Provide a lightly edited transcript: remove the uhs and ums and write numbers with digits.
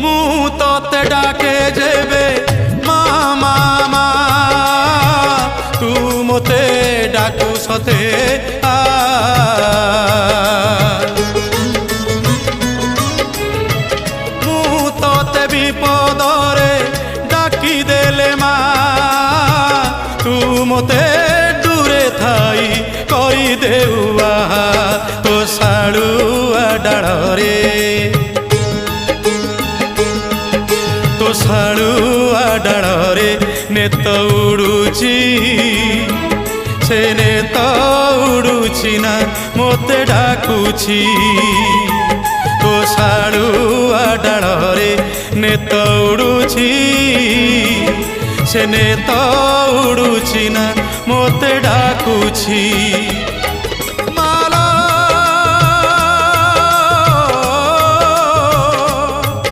ମୁଁ ତତେ ଡାକେ ଯେବେ ମାମା ମା ତୁ ମୋତେ ଡାକୁ ସତେ ଆ ମୁଁ ତତେ ବିପଦରେ ଡାକି ଦେଲେ ମା ତୁ ମୋତେ ଦୂରେ ଥାଇ କରିଦେଉ ଆହା ତୋ ଶାଳୁଆ ଡାଳରେ ତୋ ଶାଳୁଆ ଡାଳରେ ନେତ ଉଡୁଛି ସେ ନେତ ଉଡୁଛି ନା ମୋତେ ଡାକୁଛି ତୋ ଶାଳୁଆ ଡାଳରେ ନେତ ଉଡୁଛି ସେ ନେତ ଉଡୁଛି ନା ମୋତେ ଡାକୁଛି।